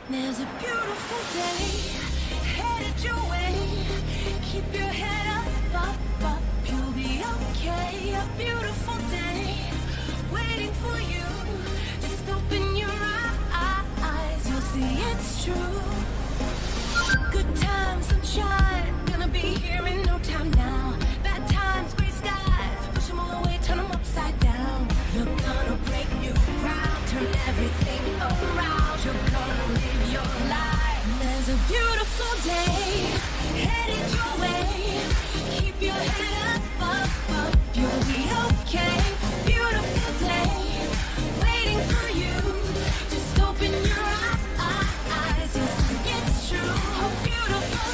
There's a beautiful day headed your way. Keep your head up, you'll be okay. A beautiful day waiting for you. Just open your eyes, you'll see it's true. Good times, sunshine, gonna be here in no time now. Bad times, gray skies, push them all away, turn them upside down. You're gonna break new ground, turn everything around. You're gonna live your life. There's a beautiful day headed your way. Keep your head up, you'll be okay. Beautiful day waiting for you. Just open your eyes, you'll see it's true. A beautiful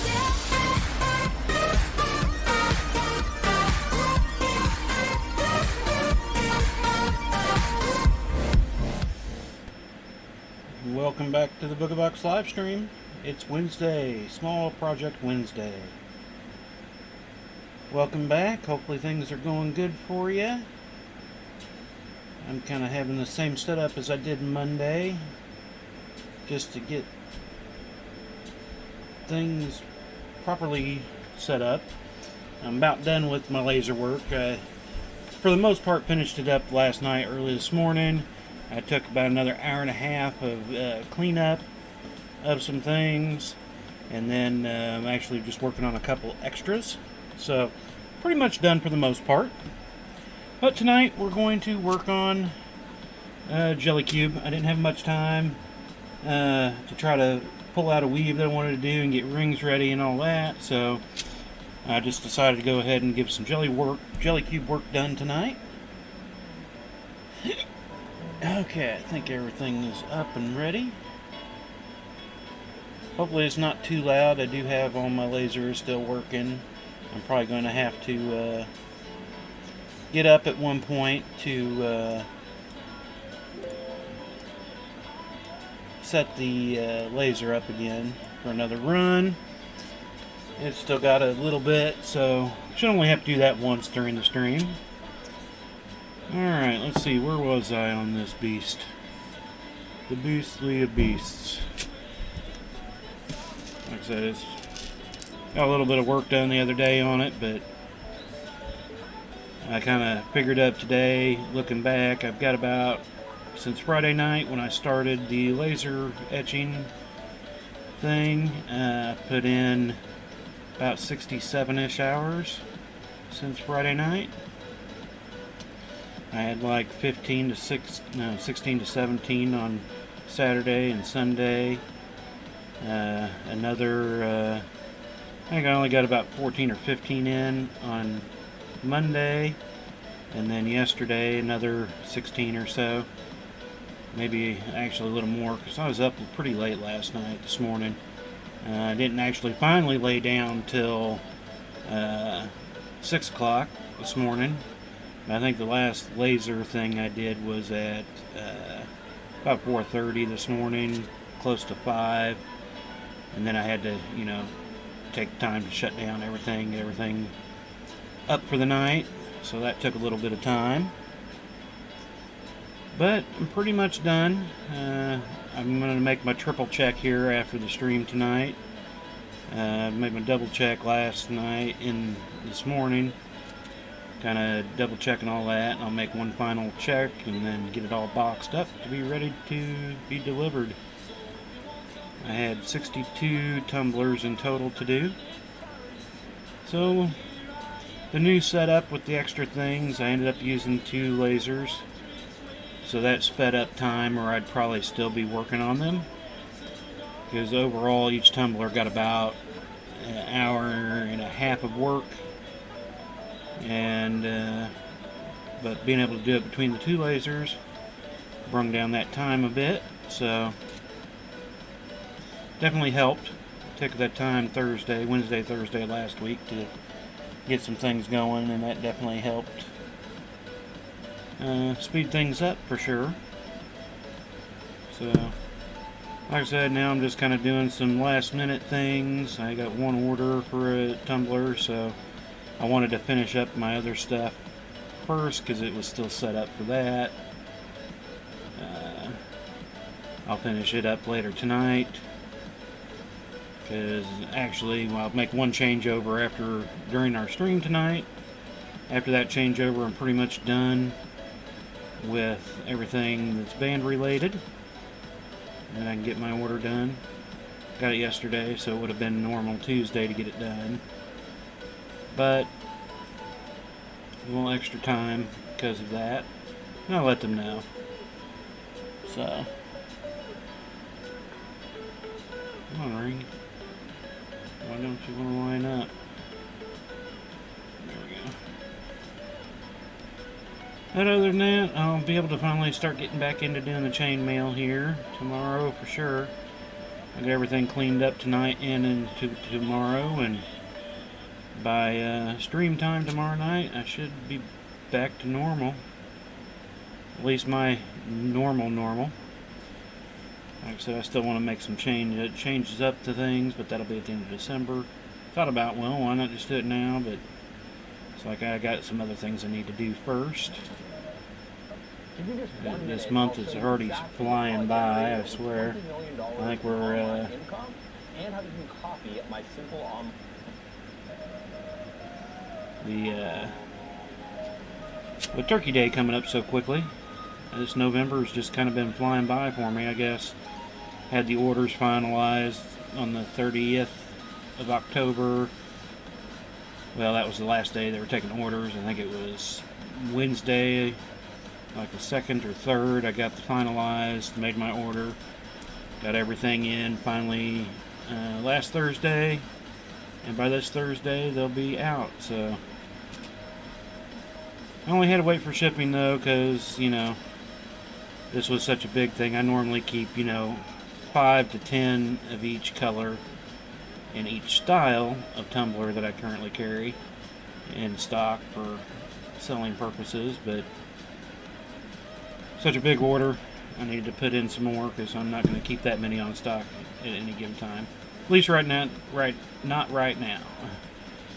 Welcome back to the Booga Box live stream. It's Wednesday, Small Project Wednesday. Welcome back. Hopefully things are going good for you. I'm kind of having the same setup as I did Monday, just to get things properly set up. I'm about done with my laser work. For the most part, finished it up last night, early this morning. I took about another hour and a half of cleanup of some things, and then I'm actually just working on a couple extras. So, pretty much done for the most part. But tonight we're going to work on Jelly Cube. I didn't have much time to try to pull out a weave that I wanted to do and get rings ready and all that, so I just decided to go ahead and give some Jelly Cube work done tonight. Okay, I think everything is up and ready. Hopefully it's not too loud. I do have all my lasers still working. I'm probably going to have to get up at one point to set the laser up again for another run. It's still got a little bit, so should only have to do that once during the stream. Alright, let's see, where was I on this beast? The beastly of beasts. Like I said, it's got a little bit of work done the other day on it, but I kind of figured up today, looking back, I've got about, since Friday night when I started the laser etching thing, put in about 67-ish hours since Friday night. I had like 16 to 17 on Saturday and Sunday. I think I only got about 14 or 15 in on Monday, and then yesterday another 16 or so. Maybe actually a little more, because I was up pretty late last night, this morning. I didn't actually finally lay down till 6 o'clock this morning. I think the last laser thing I did was at about 4:30 this morning, close to 5, and then I had to, take time to shut down everything, get everything up for the night, so that took a little bit of time. But I'm pretty much done. I'm going to make my triple check here after the stream tonight. I made my double check last night and this morning. Kind of double checking all that, and I'll make one final check and then get it all boxed up to be ready to be delivered. I had 62 tumblers in total to do. So the new setup with the extra things, I ended up using 2 lasers, so that sped up time, or I'd probably still be working on them, because overall each tumbler got about an hour and a half of work. And but being able to do it between the 2 lasers brung down that time a bit, so definitely helped. Took that time Wednesday, Thursday last week to get some things going, and that definitely helped speed things up for sure. So like I said, now I'm just kind of doing some last minute things. I got one order for a tumbler, so I wanted to finish up my other stuff first because it was still set up for that. I'll finish it up later tonight. Because actually, well, I'll make one changeover during our stream tonight. After that changeover, I'm pretty much done with everything that's band related. And I can get my order done. Got it yesterday, so it would have been normal Tuesday to get it done. But a little extra time because of that. And I'll let them know. So, come on, Ring. Why don't you want to line up? There we go. But other than that, I'll be able to finally start getting back into doing the chain mail here tomorrow for sure. I'll get everything cleaned up tonight and into tomorrow, and by stream time tomorrow night, I should be back to normal. At least my normal. Like I said, I still want to make some changes up to things, but that'll be at the end of December. Thought about, well, why not just do it now, but it's like I got some other things I need to do first. This month is already flying by, I swear. I think we're, with Turkey Day coming up so quickly, this November has just kind of been flying by for me, I guess. Had the orders finalized on the 30th of October. Well, that was the last day they were taking orders. I think it was Wednesday, like the 2nd or 3rd. I got the finalized, made my order, got everything in finally last Thursday. And by this Thursday, they'll be out, so. I only had to wait for shipping though, because, you know, this was such a big thing. I normally keep, you know, 5 to 10 of each color and each style of tumbler that I currently carry in stock for selling purposes, but such a big order, I needed to put in some more because I'm not going to keep that many on stock at any given time. At least right now, not right now.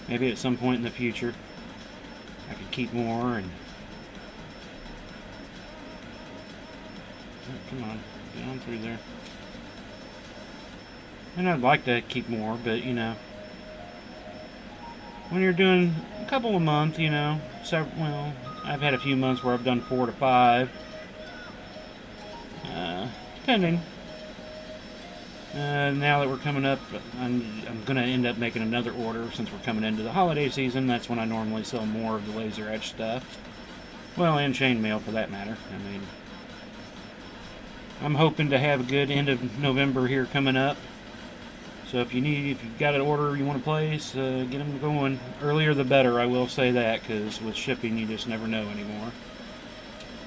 Maybe at some point in the future I could keep more and come on, get on through there. And I'd like to keep more, but you know, when you're doing a couple a month, you know, well, I've had a few months where I've done 4 to 5, depending. Now that we're coming up, I'm going to end up making another order since we're coming into the holiday season. That's when I normally sell more of the laser etch stuff. Well, and chainmail for that matter. I mean, I'm hoping to have a good end of November here coming up. So if you've got an order you want to place, get them going. Earlier the better, I will say that, because with shipping you just never know anymore.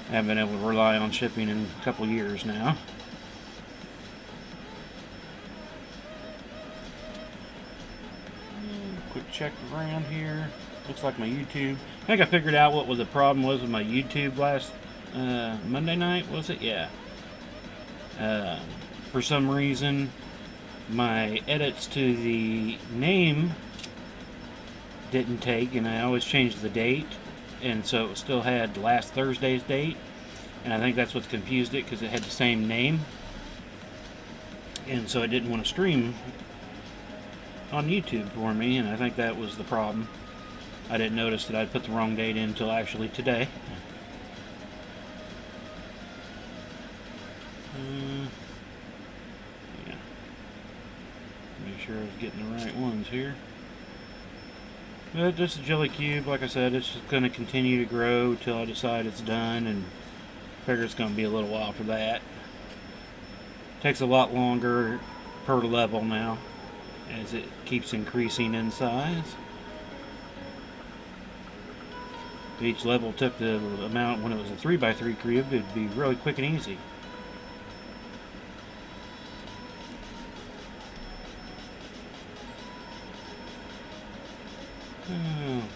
I haven't been able to rely on shipping in a couple years now. Quick check around here. Looks like my YouTube. I think I figured out what the problem was with my YouTube last Monday night, was it? Yeah. For some reason, my edits to the name didn't take, and I always changed the date, and so it still had last Thursday's date, and I think that's what's confused it, because it had the same name, and so it didn't want to stream on YouTube for me, and I think that was the problem. I didn't notice that I'd put the wrong date in until actually today. Yeah. Make sure I was getting the right ones here. But this is Jelly Cube, like I said, it's just going to continue to grow till I decide it's done, and I figure it's going to be a little while for that. Takes a lot longer per level now, as it keeps increasing in size. If each level took the amount when it was a 3x3 cube, it'd be really quick and easy.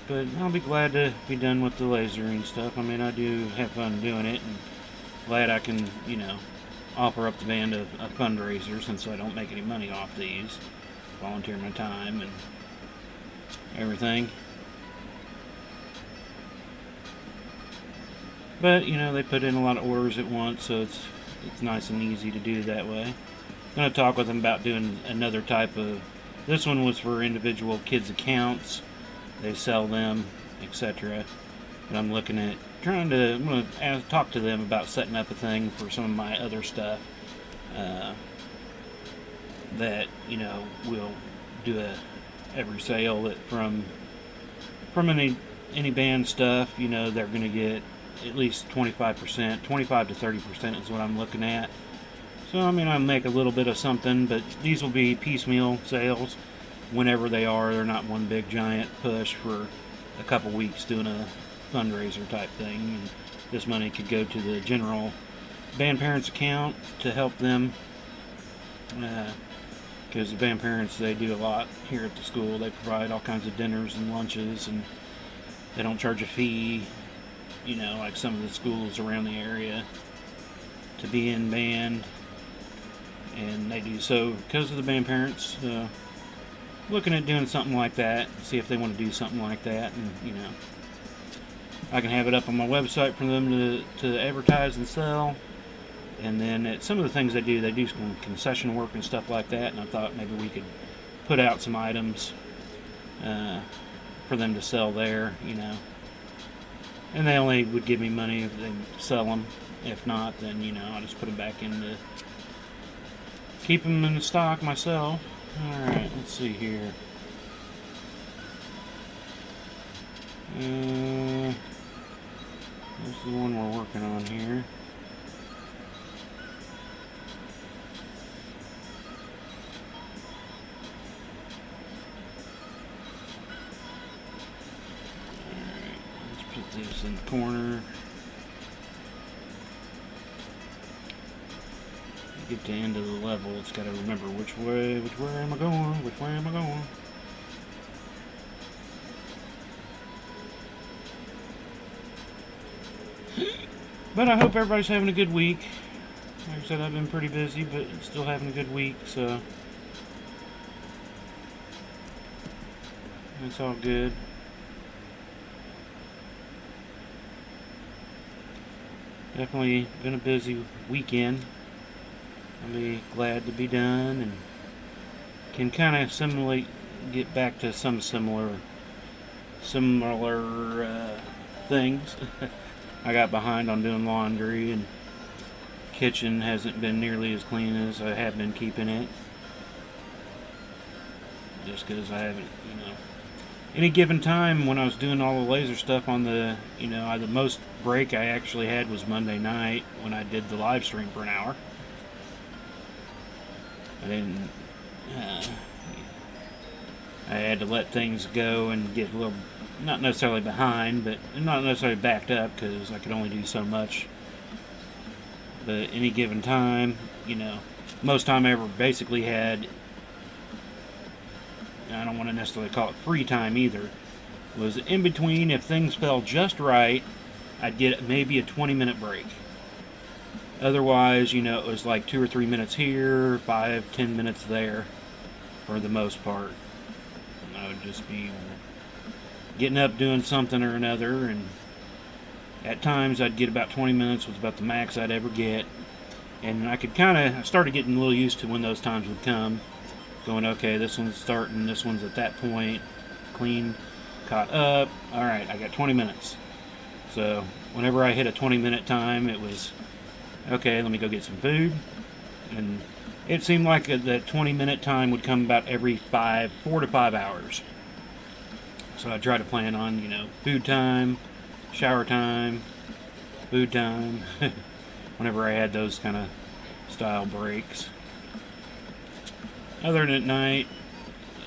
But I'll be glad to be done with the lasering stuff. I mean, I do have fun doing it, and glad I can, you know, offer up the band a fundraiser, since I don't make any money off these. Volunteer my time and everything. But, you know, they put in a lot of orders at once, so it's it's nice and easy to do that way. I'm going to talk with them about doing another type of, this one was for individual kids' accounts. They sell them, etc. But I'm looking at I'm going to talk to them about setting up a thing for some of my other stuff that, you know, we'll do every sale that from any band stuff, you know, they're going to get at least 25%, 25 to 30% is what I'm looking at. So, I mean, I'll make a little bit of something, but these will be piecemeal sales whenever they are. They're not one big giant push for a couple weeks doing a fundraiser type thing. And this money could go to the general band parents account to help them, because the band parents, they do a lot here at the school. They provide all kinds of dinners and lunches, and they don't charge a fee, you know, like some of the schools around the area to be in band. And they do so because of the band parents. Looking at doing something like that, see if they want to do something like that, and, you know, I can have it up on my website for them to advertise and sell. And then at some of the things they do some concession work and stuff like that, and I thought maybe we could put out some items for them to sell there, you know. And they only would give me money if they sell them. If not, then, you know, I'll just put them back into, keep them in the stock myself. Alright, let's see here. This is the one we're working on here. Alright, let's put this in the corner. Get to the end of the level, it's got to remember which way am I going, which way am I going. But I hope everybody's having a good week. Like I said, I've been pretty busy, but still having a good week, so it's all good. Definitely been a busy weekend. I'll be glad to be done, and can kind of similarly get back to some similar things. I got behind on doing laundry, and kitchen hasn't been nearly as clean as I have been keeping it, just because I haven't, you know, any given time when I was doing all the laser stuff on the, you know, the most break I actually had was Monday night when I did the live stream for an hour. I didn't, I had to let things go and get a little, not necessarily behind, but not necessarily backed up, because I could only do so much. But any given time, you know, most time I ever basically had, I don't want to necessarily call it free time either, was in between. If things fell just right, I'd get maybe a 20-minute break. Otherwise, you know, it was like 2 or 3 minutes here, 5-10 minutes there, for the most part. And I would just be getting up doing something or another, and at times I'd get about 20 minutes, was about the max I'd ever get. And I could kind of, started getting a little used to when those times would come, going, okay, this one's starting, this one's at that point, clean, caught up, alright, I got 20 minutes. So whenever I hit a 20-minute time, it was, okay, let me go get some food. And it seemed like that 20-minute time would come about every 4 to 5 hours. So I try to plan on, you know, food time, shower time, food time, whenever I had those kind of style breaks. Other than at night,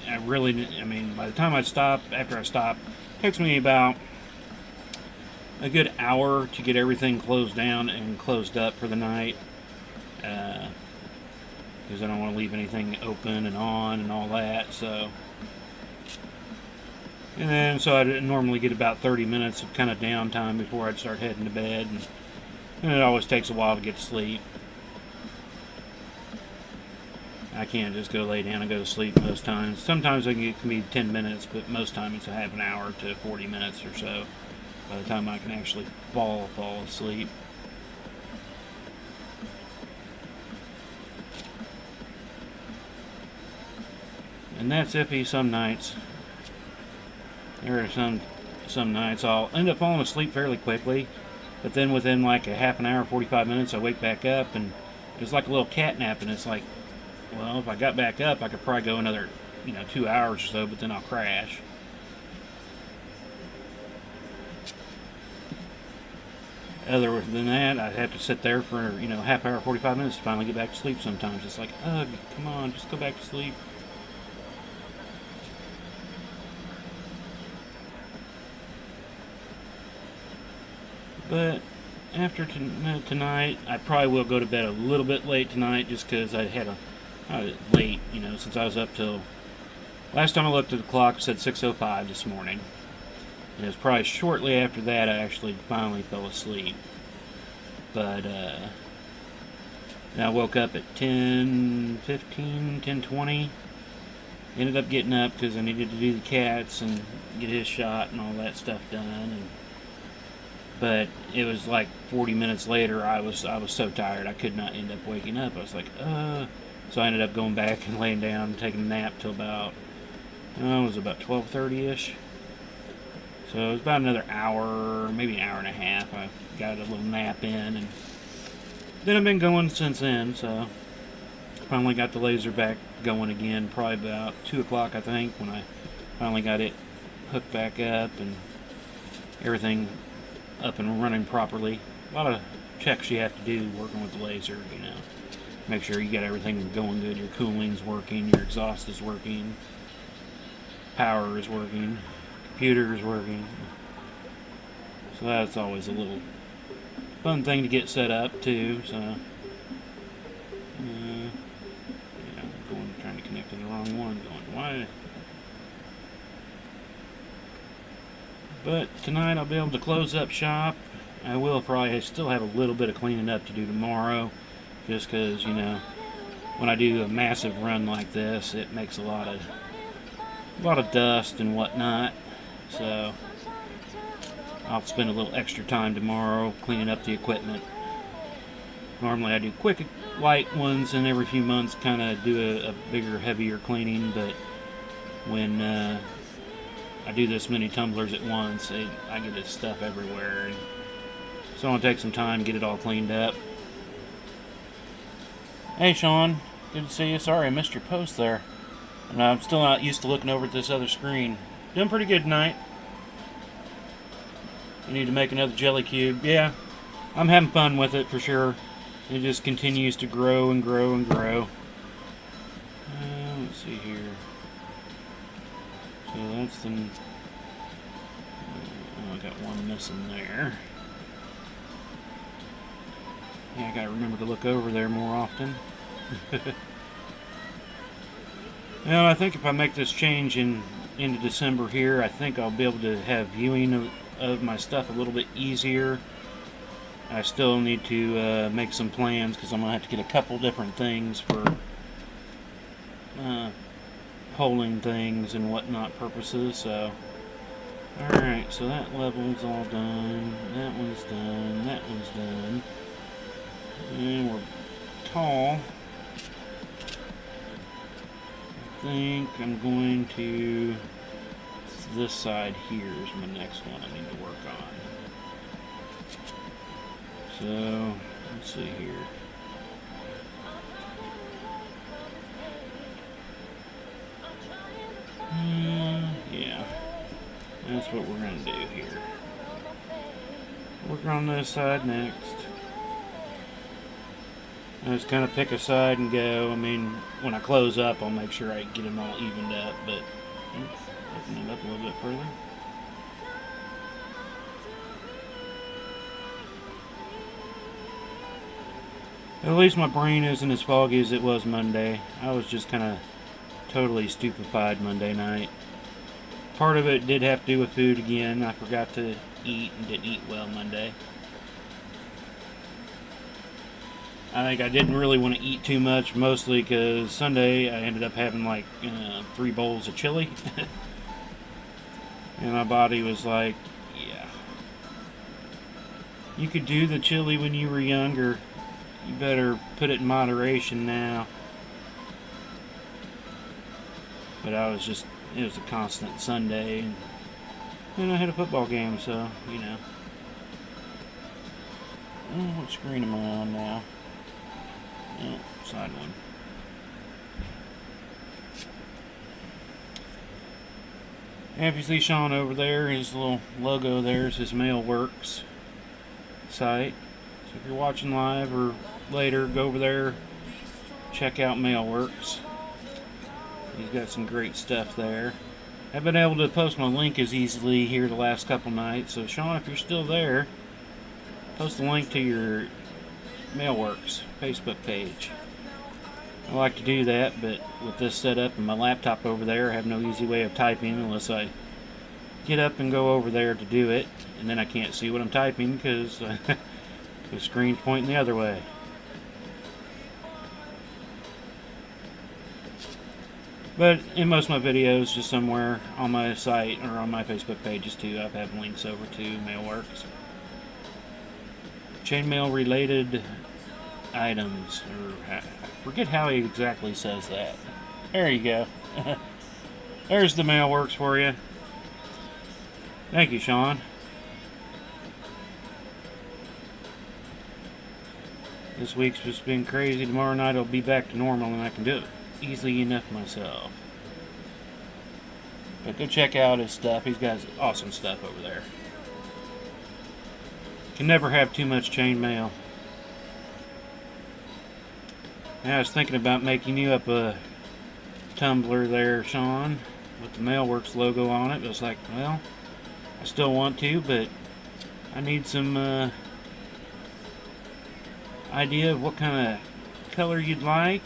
I mean, by the time I stop, after I stop, it takes me about a good hour to get everything closed down and closed up for the night, because I don't want to leave anything open and on and all that. So, and then so I normally get about 30 minutes of kind of downtime before I'd start heading to bed, and it always takes a while to get to sleep. I can't just go lay down and go to sleep most times. Sometimes it can be 10 minutes, but most times it's a half an hour to 40 minutes or so by the time I can actually fall asleep. And that's iffy some nights. There are some nights I'll end up falling asleep fairly quickly, but then within like a half an hour, 45 minutes, I wake back up, and it's like a little cat nap, and it's like, well, if I got back up, I could probably go another, 2 hours or so, but then I'll crash. Other than that, I'd have to sit there for, half hour, 45 minutes to finally get back to sleep sometimes. It's like, ugh, come on, just go back to sleep. But after tonight, I probably will go to bed a little bit late tonight, just because I had late, since I was up till, last time I looked at the clock, it said 6:05 this morning. And it was probably shortly after that I actually finally fell asleep. But, and I woke up at 10:15, 10:20. Ended up getting up because I needed to do the cats and get his shot and all that stuff done. But it was like 40 minutes later, I was so tired I could not end up waking up. I was like, So I ended up going back and laying down and taking a nap till about, it was about 12:30-ish. So it was about another hour, maybe an hour and a half. I got a little nap in, and then I've been going since then. So finally got the laser back going again, probably about 2 o'clock, I think, when I finally got it hooked back up and everything up and running properly. A lot of checks you have to do working with the laser, Make sure you got everything going good. Your cooling's working, your exhaust is working, power is working, computer is working. So that's always a little fun thing to get set up too. So I'm trying to connect to the wrong one. Going, why? But tonight I'll be able to close up shop. I will probably still have a little bit of cleaning up to do tomorrow, just because, when I do a massive run like this, it makes a lot of dust and whatnot. So I'll spend a little extra time tomorrow cleaning up the equipment. Normally I do quick, light ones, and every few months kind of do a bigger, heavier cleaning, but when I do this many tumblers at once, I get this stuff everywhere, and so I'll take some time to get it all cleaned up. Hey Sean, good to see you. Sorry I missed your post there. And I'm still not used to looking over at this other screen. Doing pretty good tonight. You need to make another jelly cube. Yeah, I'm having fun with it for sure. It just continues to grow and grow and grow. Let's see here. So that's the... I got one missing there. Yeah, I gotta remember to look over there more often. Well, I think if I make this change into December here, I think I'll be able to have viewing of my stuff a little bit easier. I still need to make some plans, because I'm going to have to get a couple different things for polling things and whatnot purposes. So, alright, so that level's all done. That one's done. That one's done. And we're tall. I think I'm going to... This side here is my next one I need to work on. So, let's see here. Yeah, that's what we're going to do here. Work on this side next. I just kind of pick a side and go. I mean, when I close up, I'll make sure I get them all evened up, but open it up a little bit further. At least my brain isn't as foggy as it was Monday. I was just kind of totally stupefied Monday night. Part of it did have to do with food again. I forgot to eat and didn't eat well Monday. I think I didn't really want to eat too much, mostly because Sunday I ended up having like 3 bowls of chili. And my body was like, yeah. You could do the chili when you were younger. You better put it in moderation now. But it was a constant Sunday, and I had a football game, so, you know. Oh, what screen am I on now? Oh, side one. And if you see Sean over there, his little logo there is his Mailworks site. So if you're watching live or later, go over there, check out Mailworks. He's got some great stuff there. I've been able to post my link as easily here the last couple nights. So Sean, if you're still there, post a link to your Mailworks Facebook page. I like to do that, but with this setup and my laptop over there, I have no easy way of typing unless I get up and go over there to do it, and then I can't see what I'm typing because the screen's pointing the other way. But in most of my videos, just somewhere on my site or on my Facebook pages too, I have links over to Mailworks. Chainmail related items, or I forget how he exactly says that. There you go. There's the Mailworks for you. Thank you, Sean. This week's just been crazy. Tomorrow night I'll be back to normal and I can do it easily enough myself. But go check out his stuff. He's got awesome stuff over there. Can never have too much chainmail. I was thinking about making you up a tumbler there, Sean, with the Mailworks logo on it. But it's like, well, I still want to, but I need some idea of what kind of color you'd like.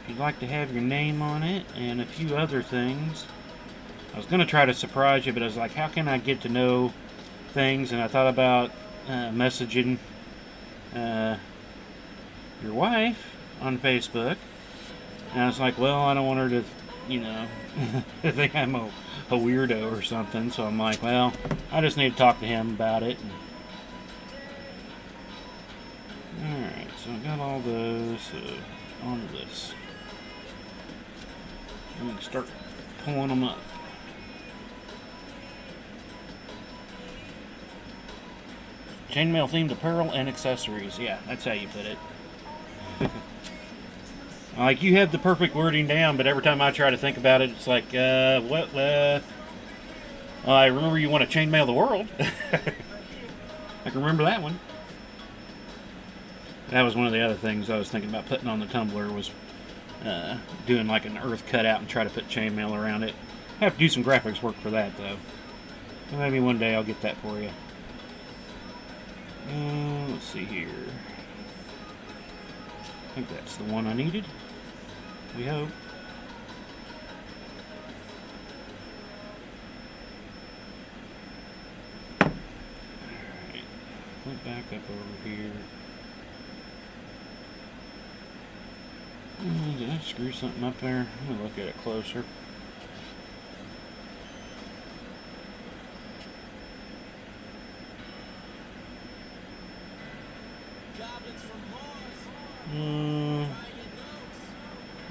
If you'd like to have your name on it, and a few other things. I was going to try to surprise you, but I was like, how can I get to know things? And I thought about messaging your wife on Facebook, and I was like, well, I don't want her to, you know, think I'm a weirdo or something, so I'm like, well, I just need to talk to him about it. Alright, so I got all those, so on to this. I'm going to start pulling them up. Chainmail themed apparel and accessories. Yeah, that's how you put it. Like, you have the perfect wording down, but every time I try to think about it, it's like, what? I remember you want to chainmail the world. I can remember that one. That was one of the other things I was thinking about putting on the tumbler was doing like an earth cutout and try to put chainmail around it. I have to do some graphics work for that, though. Maybe one day I'll get that for you. Let's see here. I think that's the one I needed. We hope. Alright. Flip back up over here. Did I screw something up there? Let me look at it closer.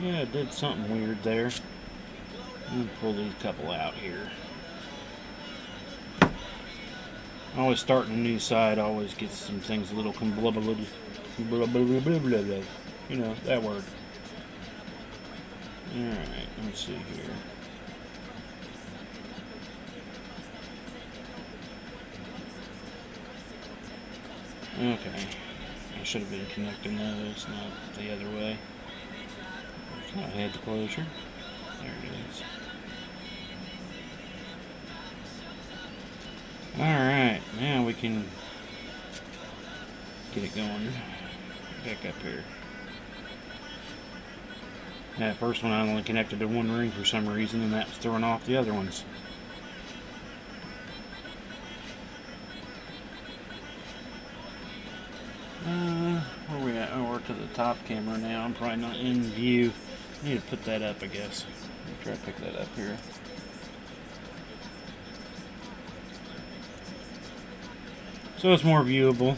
Yeah, I did something weird there. Let me pull these couple out here. Always starting a new site always gets some things a little convoluted. You know, that word. Alright, let's see here. Okay. I should have been connecting those, not the other way. I had the closure. There it is. Alright, now we can get it going back up here. That first one I only connected to one ring for some reason, and that was throwing off the other ones. Where are we at? Oh, we're to the top camera now. I'm probably not in view. I need to put that up, I guess. Let me try to pick that up here. So it's more viewable.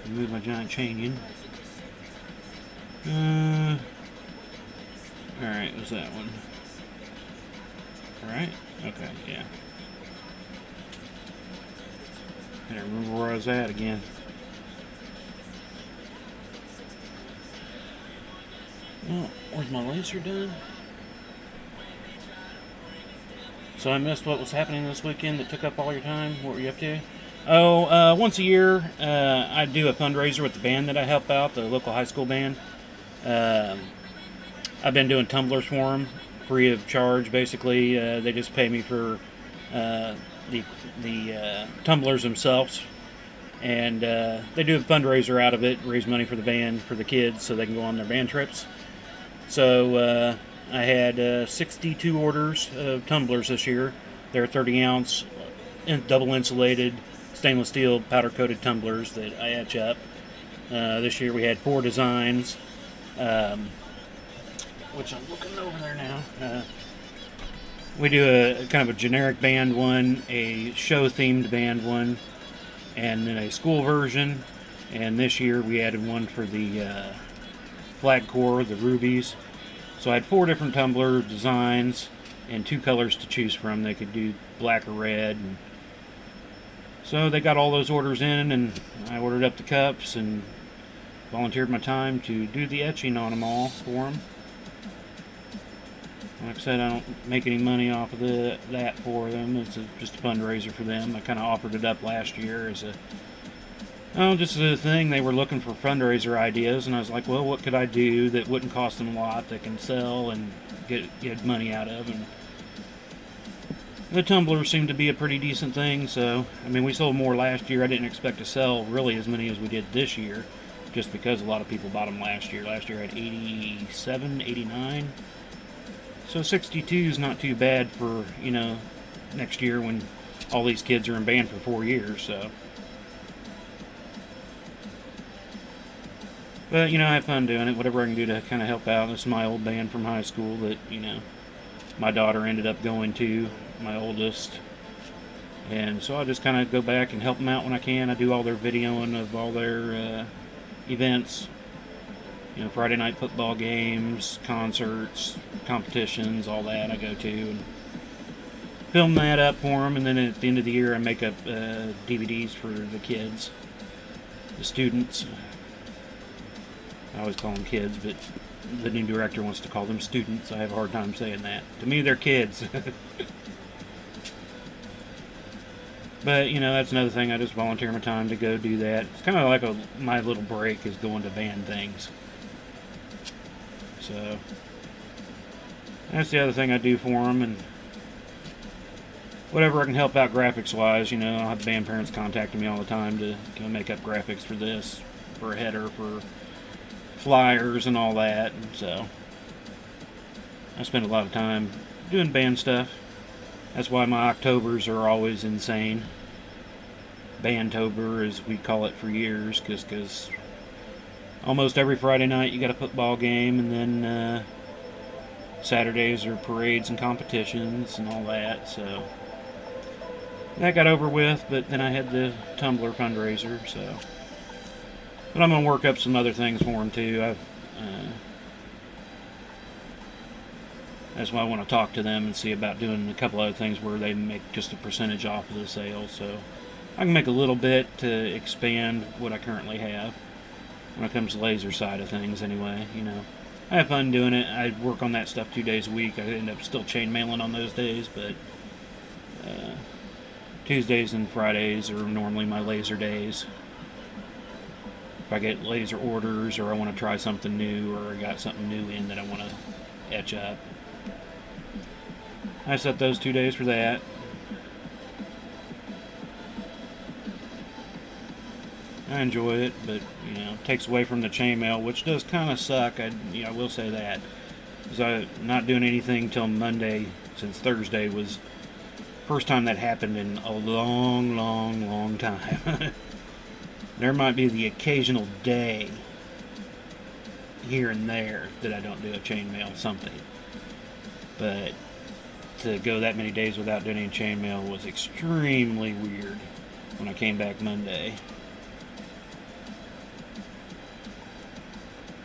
Move my giant chain in. Alright, was that one? Right? Okay, yeah. I don't remember where I was at again. Oh, where's my laser done? So I missed what was happening this weekend that took up all your time. What were you up to? Oh, once a year, I do a fundraiser with the band that I help out, the local high school band. I've been doing tumblers for them, free of charge. Basically, they just pay me for the tumblers themselves, and they do a fundraiser out of it, raise money for the band, for the kids, so they can go on their band trips. So I had 62 orders of tumblers this year. They're 30 ounce, double insulated, stainless steel powder coated tumblers that I etch up. This year we had 4 designs, which I'm looking over there now. We do a kind of a generic band one, a show themed band one, and then a school version. And this year we added one for the flag corps, the rubies. So I had 4 different tumbler designs and 2 colors to choose from. They could do black or red. And so they got all those orders in, and I ordered up the cups and volunteered my time to do the etching on them all for them. Like I said, I don't make any money off of that for them. It's just a fundraiser for them. I kind of offered it up last year as just a thing. They were looking for fundraiser ideas, and I was like, well, what could I do that wouldn't cost them a lot, that can sell and get money out of? And the tumbler seemed to be a pretty decent thing. So, I mean, we sold more last year. I didn't expect to sell really as many as we did this year, just because a lot of people bought them last year. Last year I had 87, 89. So 62 is not too bad for, next year when all these kids are in band for 4 years, so. But, I have fun doing it, whatever I can do to kind of help out. This is my old band from high school that, my daughter ended up going to, my oldest. And so I just kind of go back and help them out when I can. I do all their videoing of all their events. Friday night football games, concerts, competitions, all that I go to, and film that up for them. And then at the end of the year I make up DVDs for the kids, the students. I always call them kids, but the new director wants to call them students. I have a hard time saying that. To me, they're kids. But, that's another thing. I just volunteer my time to go do that. It's kind of like my little break is going to band things. So, that's the other thing I do for them. And whatever I can help out graphics-wise, I'll have band parents contacting me all the time to make up graphics for this, for a header, for flyers and all that. And so, I spend a lot of time doing band stuff. That's why my Octobers are always insane. Bandtober, as we call it for years, because almost every Friday night you got a football game, and then Saturdays are parades and competitions and all that. So that got over with, but then I had the tumbler fundraiser. So, but I'm gonna work up some other things for them too. That's why I want to talk to them and see about doing a couple other things where they make just a percentage off of the sale, so I can make a little bit to expand what I currently have when it comes to the laser side of things anyway. I have fun doing it. I work on that stuff 2 days a week. I end up still chain mailing on those days, but Tuesdays and Fridays are normally my laser days. If I get laser orders, or I want to try something new, or I got something new in that I want to etch up, I set those 2 days for that. I enjoy it, but it takes away from the chainmail, which does kind of suck. I will say that, because I'm not doing anything till Monday, since Thursday was the first time that happened in a long, long, long time. There might be the occasional day here and there that I don't do a chainmail something, but to go that many days without doing any chainmail was extremely weird when I came back Monday.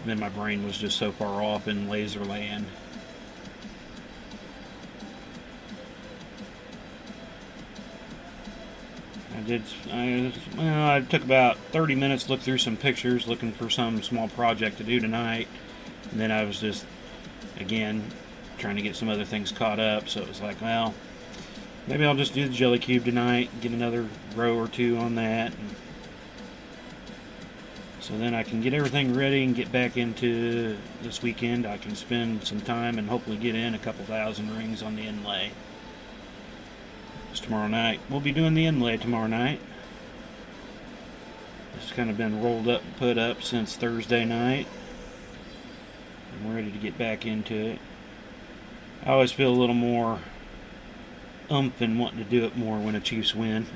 And then my brain was just so far off in laser land I took about 30 minutes to look through some pictures, looking for some small project to do tonight. And then I was just, again, trying to get some other things caught up. So it was like, well, maybe I'll just do the jelly cube tonight, get another row or two on that. And so then I can get everything ready and get back into this weekend. I can spend some time and hopefully get in a couple thousand rings on the inlay. Tomorrow night. We'll be doing the inlay tomorrow night. It's kind of been rolled up and put up since Thursday night. I'm ready to get back into it. I always feel a little more oomph and wanting to do it more when the Chiefs win.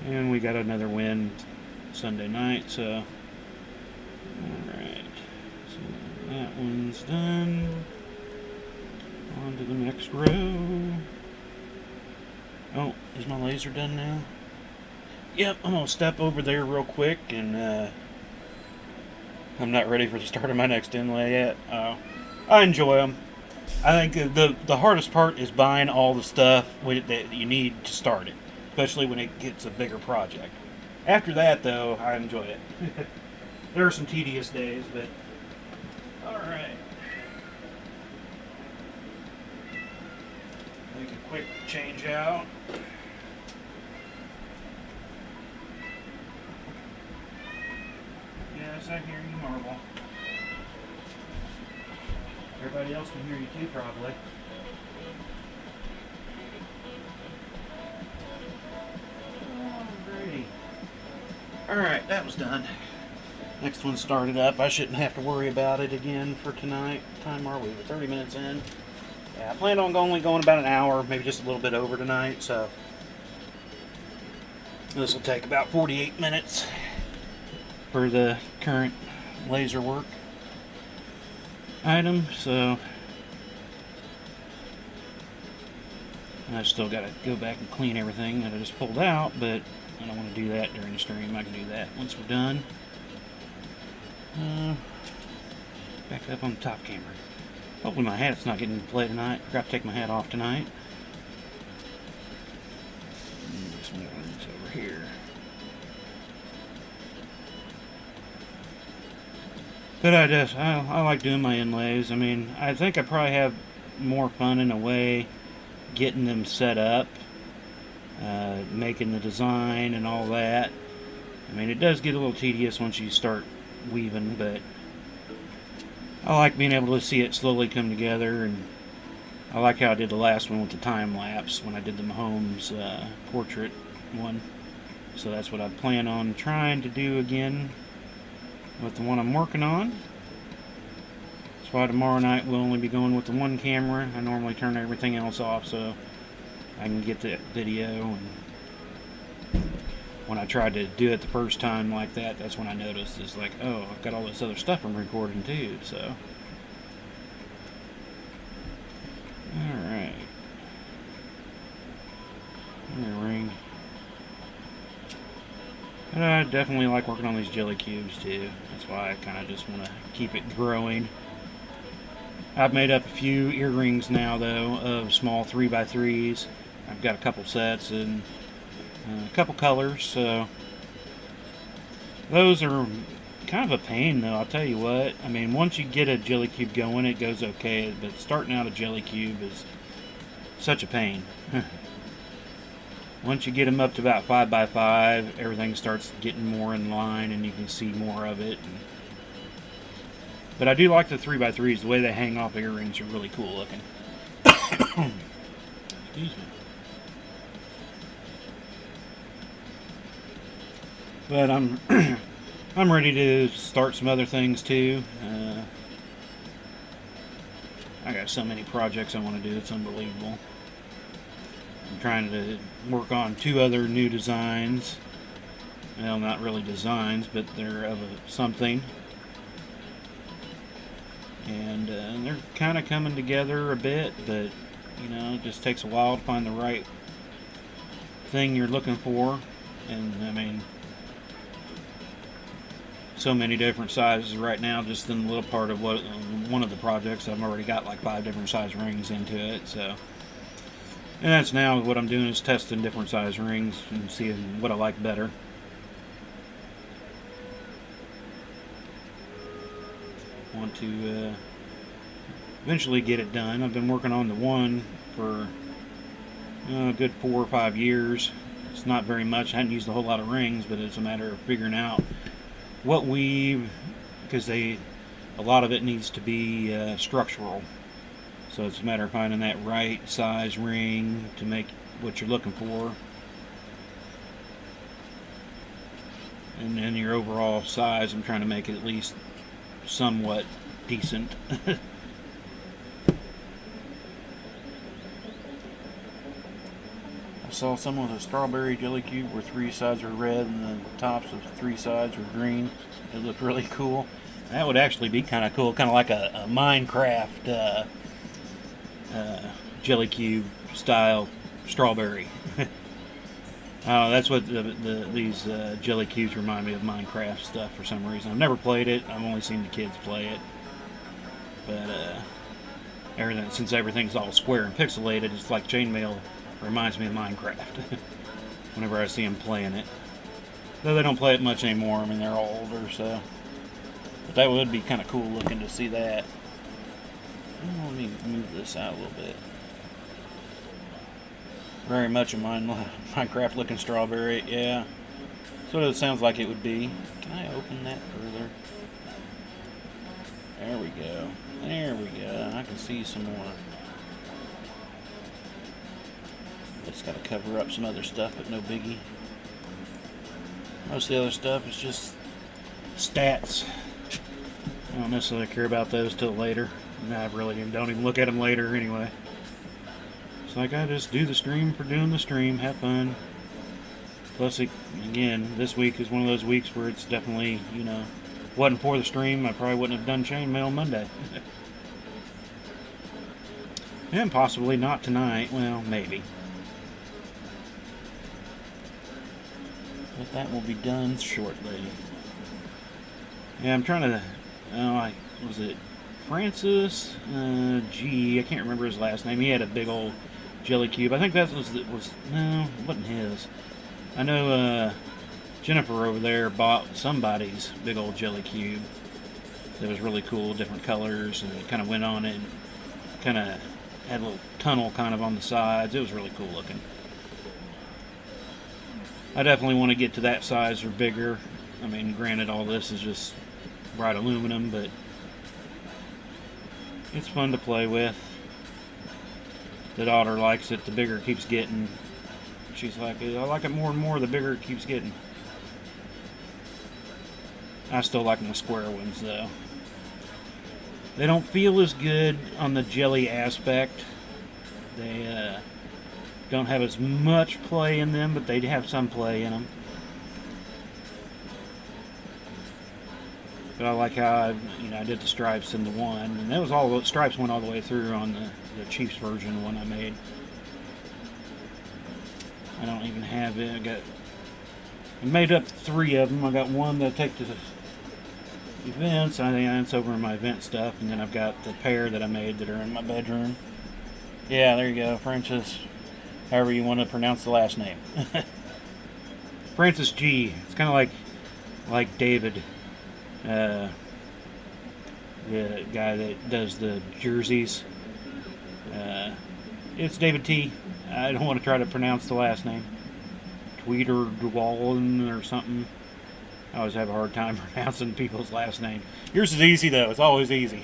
And we got another win Sunday night, so alright. So that one's done. On to the next row. Oh, is my laser done now? Yep, I'm going to step over there real quick, and I'm not ready for the start of my next inlay yet. I enjoy them. I think the hardest part is buying all the stuff that you need to start it, especially when it gets a bigger project. After that, though, I enjoy it. There are some tedious days, but alright. Make a quick change out. Yes, I hear you, Marble. Everybody else can hear you too, probably. Alrighty. Alright, that was done. Next one started up. I shouldn't have to worry about it again for tonight. What time are we? We're 30 minutes in. Yeah, I plan on only going about an hour, maybe just a little bit over tonight, so this will take about 48 minutes for the current laser work item, so I still got to go back and clean everything that I just pulled out, but I don't want to do that during the stream. I can do that once we're done. Back up on the top camera. Hopefully my hat's not getting in play tonight. Forgot to take my hat off tonight. This one's over here. But I like doing my inlays. I mean, I think I probably have more fun in a way getting them set up, making the design and all that. I mean, it does get a little tedious once you start weaving, but I like being able to see it slowly come together, and I like how I did the last one with the time lapse when I did the Mahomes portrait one. So that's what I plan on trying to do again with the one I'm working on. That's why tomorrow night we'll only be going with the one camera. I normally turn everything else off so I can get the video, and when I tried to do it the first time like that, that's when I noticed, is like, oh, I've got all this other stuff I'm recording too, so. Alright. Ring. And I definitely like working on these jelly cubes too. That's why I kind of just want to keep it growing. I've made up a few earrings now, though, of small 3x3s. I've got a couple sets and a couple colors, so those are kind of a pain, though, I'll tell you what. I mean, once you get a jelly cube going, it goes okay, but starting out a jelly cube is such a pain. Once you get them up to about 5x5, everything starts getting more in line and you can see more of it. But I do like the 3x3s. The way they hang off earrings are really cool looking. Excuse me. But I'm ready to start some other things too. I got so many projects I want to do, it's unbelievable. I'm trying to work on 2 other new designs. Well, not really designs, but they're of something. And they're kind of coming together a bit, but you know, it just takes a while to find the right thing you're looking for. And I mean, so many different sizes right now, just in the little part of one of the projects. I've already got like 5 different size rings into it, so And that's now what I'm doing is testing different size rings and seeing what I like better. Want to eventually get it done. I've been working on the one for a good 4 or 5 years. It's not very much. I hadn't used a whole lot of rings, but it's a matter of figuring out what weave, because a lot of it needs to be structural. So it's a matter of finding that right size ring to make what you're looking for. And then your overall size, I'm trying to make it at least somewhat decent. I saw some with a strawberry jelly cube where 3 sides were red and the tops of 3 sides were green. It looked really cool. That would actually be kind of cool, kind of like a Minecraft jelly cube style strawberry. That's what these jelly cubes remind me of, Minecraft stuff for some reason. I've never played it. I've only seen the kids play it. But since everything's all square and pixelated, it's like chainmail reminds me of Minecraft. Whenever I see them playing it. Though they don't play it much anymore. I mean, they're all older, so. But that would be kind of cool looking to see that. Let me move this out a little bit. Very much a Minecraft looking strawberry, yeah. That's what it sounds like it would be. Can I open that further? There we go. There we go. I can see some more. It's got to cover up some other stuff, but no biggie. Most of the other stuff is just stats. I don't necessarily care about those till later. I really don't even look at them later anyway. It's like I just do the stream for doing the stream, have fun. Plus, again, this week is one of those weeks where it's definitely, wasn't for the stream, I probably wouldn't have done chainmail Monday. And possibly not tonight. Well, maybe. But that will be done shortly. Yeah, I'm trying to. Was it Francis G? I can't remember his last name. He had a big old jelly cube. I think that was no, it wasn't his. I know Jennifer over there bought somebody's big old jelly cube. That was really cool, different colors, and it kind of went on it. Kind of had a little tunnel kind of on the sides. It was really cool looking. I definitely want to get to that size or bigger. I mean, granted, all this is just bright aluminum, but it's fun to play with. The daughter likes it. The bigger it keeps getting. She's like, I like it more and more the bigger it keeps getting. I still like my square ones, though. They don't feel as good on the jelly aspect. They don't have as much play in them, but they have some play in them. But I like how I did the stripes in the one, and that was all the stripes went all the way through on the Chiefs version one I made. I don't even have it. I made up 3 of them. I got one that I take to the events. I think that's over in my event stuff, and then I've got the pair that I made that are in my bedroom. Yeah, there you go, Francis. However you want to pronounce the last name. Francis G. It's kind of like David. The guy that does the jerseys. It's David T. I don't want to try to pronounce the last name. Tweeter Dwallen or something. I always have a hard time pronouncing people's last name. Yours is easy though. It's always easy.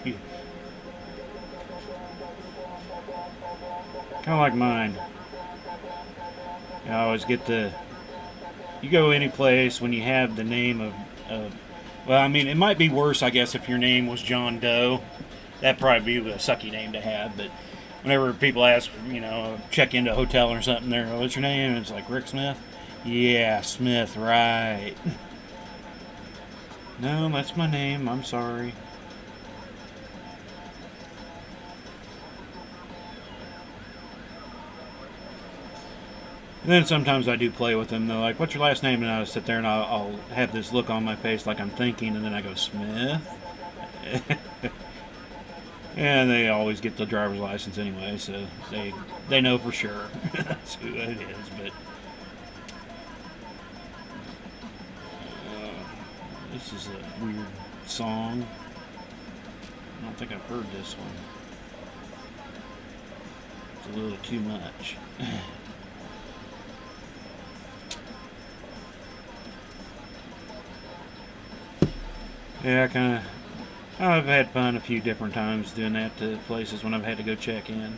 Kind of like mine. I always get you go any place when you have the name of well, I mean, it might be worse, I guess, if your name was John Doe. That'd probably be a sucky name to have, but whenever people ask, check into a hotel or something, what's your name? And it's like, Rick Smith? Yeah, Smith, right. No, that's my name. I'm sorry. And then sometimes I do play with them. They're like, what's your last name? And I'll sit there and I'll have this look on my face like I'm thinking, and then I go, Smith. And they always get the driver's license anyway, so they know for sure that's who it is. But this is a weird song. I don't think I've heard this one. It's a little too much. Yeah, I've had fun a few different times doing that to places when I've had to go check in.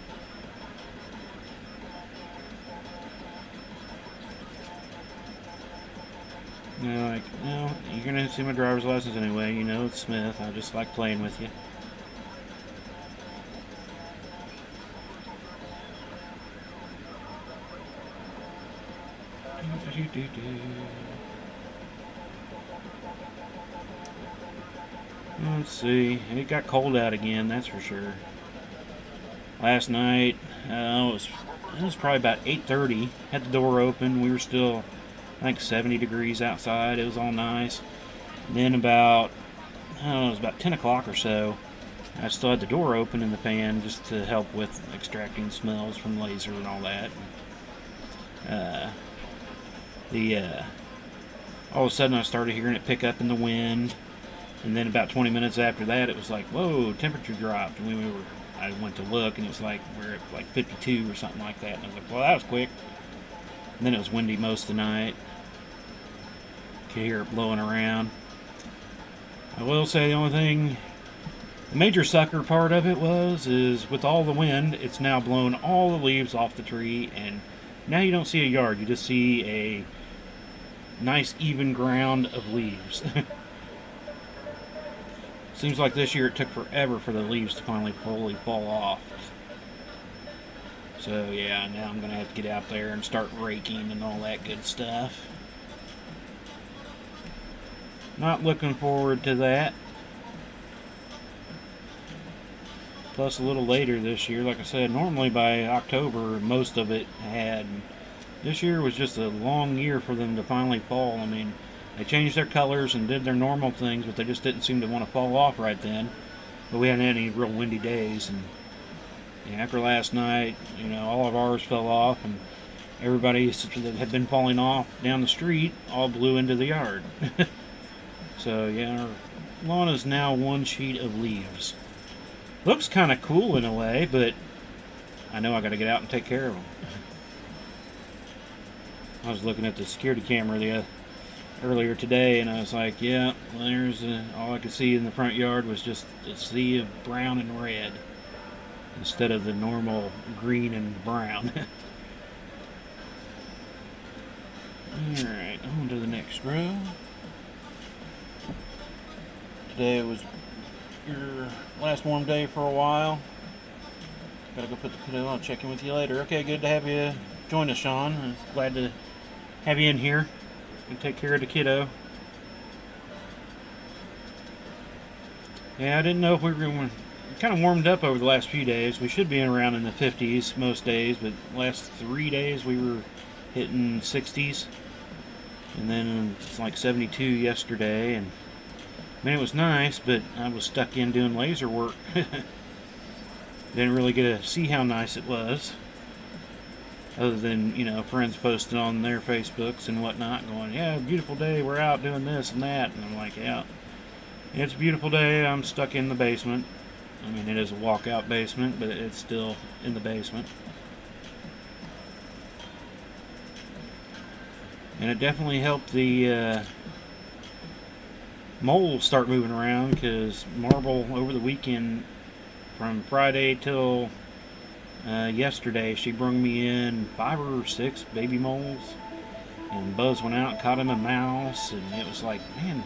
You know, like, no, you're gonna see my driver's license anyway. You know it's Smith. I just like playing with you. Let's see. It got cold out again, that's for sure. Last night, it was probably about 8:30. Had the door open. We were still, I think, 70 degrees outside. It was all nice. And then about, I don't know, it was about 10 o'clock or so. I still had the door open in the fan just to help with extracting smells from laser and all that. All of a sudden I started hearing it pick up in the wind. And then about 20 minutes after that, it was like, whoa, temperature dropped. And I went to look, and it was like, we're at like 52 or something like that. And I was like, well, that was quick. And then it was windy most of the night. Could hear it blowing around. I will say the only thing, the major sucker part of it is with all the wind, it's now blown all the leaves off the tree, and now you don't see a yard. You just see a nice even ground of leaves. Seems like this year it took forever for the leaves to finally fully fall off. So yeah, now I'm going to have to get out there and start raking and all that good stuff. Not looking forward to that. Plus a little later this year, like I said, normally by October most of it had. This year was just a long year for them to finally fall. I mean, they changed their colors and did their normal things, but they just didn't seem to want to fall off right then. But we hadn't had any real windy days, and after last night, all of ours fell off, and everybody that had been falling off down the street all blew into the yard. So yeah, our lawn is now one sheet of leaves. Looks kind of cool in a way, but I know I got to get out and take care of them. I was looking at the security camera earlier today, and I was like, yeah, well, there's all I could see in the front yard was just a sea of brown and red instead of the normal green and brown. Alright, on to the next row. Today was your last warm day for a while. Gotta go put the kiddo on. I'll check in with you later. Okay, good to have you join us, Sean. I'm glad to have you in here and take care of the kiddo. Yeah, I didn't know if we were going to. Kind of warmed up over the last few days. We should be around in the 50s most days, but last 3 days we were hitting 60s, and then it's like 72 yesterday. And I mean, it was nice, but I was stuck in doing laser work. Didn't really get to see how nice it was, other than friends posting on their Facebooks and whatnot, going, "Yeah, beautiful day. We're out doing this and that." And I'm like, "Yeah, it's a beautiful day. I'm stuck in the basement." I mean, it is a walkout basement, but it's still in the basement. And it definitely helped the moles start moving around, because Marble over the weekend, from Friday till yesterday, she brung me in 5 or 6 baby moles, and Buzz went out and caught him a mouse, and it was like, man,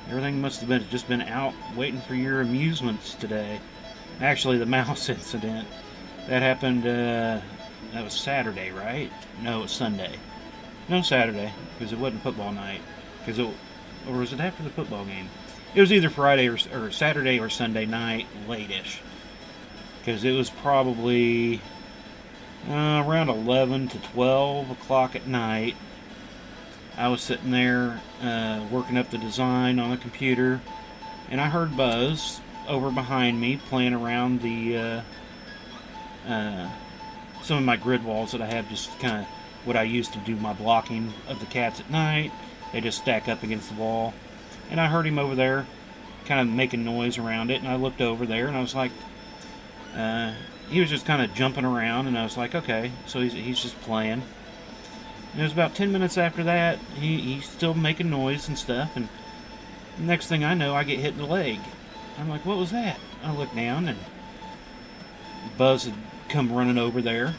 everything must have just been out waiting for your amusements today. Actually, the mouse incident, that happened, that was Saturday, right? No, it was Sunday. No, Saturday, because it wasn't football night. Or was it after the football game? It was either Friday or Saturday or Sunday night, late-ish. Because it was probably around 11 to 12 o'clock at night. I was sitting there working up the design on the computer, and I heard Buzz over behind me playing around the some of my grid walls that I have, just kind of what I used to do my blocking of the cats at night. They just stack up against the wall. And I heard him over there kind of making noise around it, and I looked over there and I was like, he was just kind of jumping around, and I was like, okay, so he's just playing. And it was about 10 minutes after that, he's still making noise and stuff, and next thing I know, I get hit in the leg. I'm like, what was that? I look down, and Buzz had come running over there,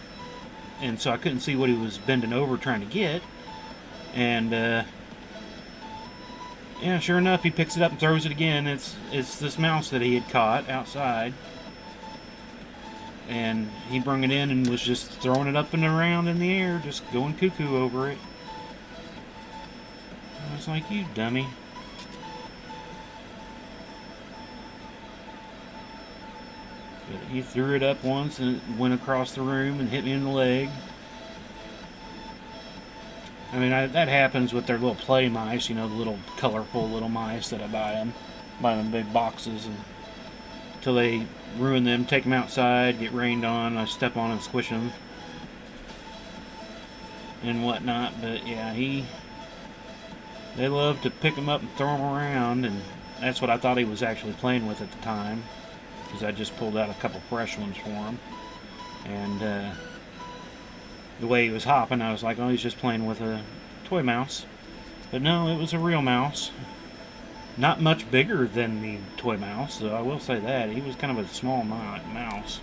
and so I couldn't see what he was bending over trying to get. And yeah, sure enough, he picks it up and throws it again. It's this mouse that he had caught outside, and he brung it in and was just throwing it up and around in the air, just going cuckoo over it. I was like, you dummy. But he threw it up once and it went across the room and hit me in the leg. I mean, that happens with their little play mice, you know, the little colorful little mice that I buy them. Buy them in big boxes and until they ruin them, take them outside, get rained on, I step on and squish them and whatnot. But yeah, they love to pick them up and throw them around, and that's what I thought he was actually playing with at the time, because I just pulled out a couple fresh ones for him. And the way he was hopping, I was like, oh, he's just playing with a toy mouse. But no, it was a real mouse. Not much bigger than the toy mouse, so I will say that. He was kind of a small mouse.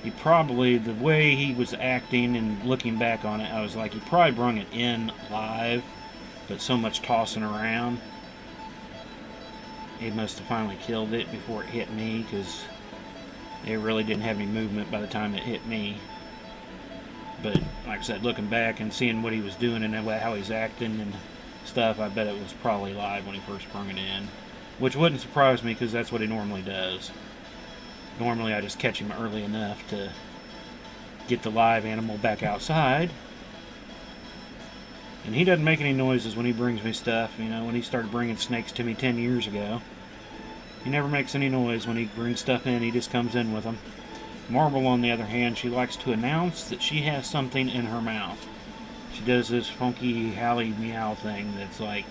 He probably, the way he was acting and looking back on it, I was like, he probably brung it in live, but so much tossing around, he must have finally killed it before it hit me, because it really didn't have any movement by the time it hit me. But like I said, looking back and seeing what he was doing and how he's acting and stuff, I bet it was probably live when he first brung it in, which wouldn't surprise me, because that's what he normally does. Normally I just catch him early enough to get the live animal back outside, and he doesn't make any noises when he brings me stuff. You know, when he started bringing snakes to me 10 years ago, he never makes any noise when he brings stuff in. He just comes in with them. Marble, on the other hand, she likes to announce that she has something in her mouth. She does this funky howly meow thing that's like,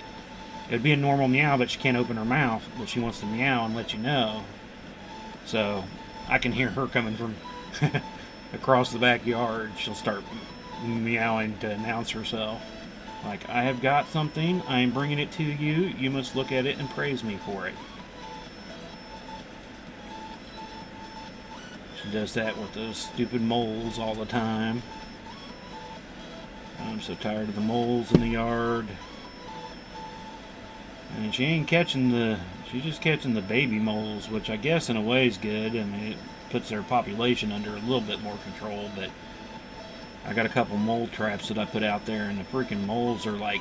it'd be a normal meow, but she can't open her mouth, but she wants to meow and let you know. So I can hear her coming from across the backyard. She'll start meowing to announce herself. Like, I have got something, I am bringing it to you, you must look at it and praise me for it. She does that with those stupid moles all the time. I'm so tired of the moles in the yard. And she ain't catching she's just catching the baby moles, which I guess in a way is good. I mean, it puts their population under a little bit more control, but I got a couple mole traps that I put out there, and the freaking moles are like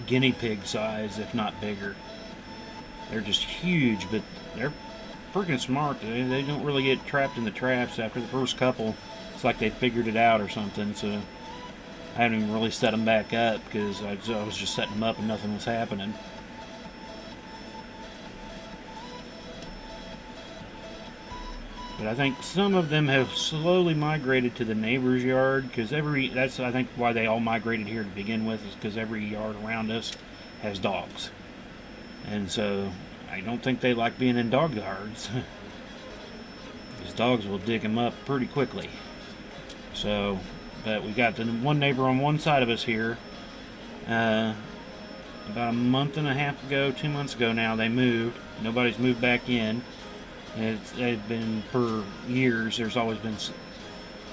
guinea pig size, if not bigger. They're just huge, but they're freaking smart. They don't really get trapped in the traps after the first couple. It's like they figured it out or something, so I haven't even really set them back up, because I was just setting them up and nothing was happening. But I think some of them have slowly migrated to the neighbor's yard, because that's, I think, why they all migrated here to begin with, is because every yard around us has dogs. And so I don't think they like being in dog yards. These dogs will dig them up pretty quickly. So, but we got the one neighbor on one side of us here. About a month and a half ago, 2 months ago now, they moved. Nobody's moved back in. It's been for years. There's always been,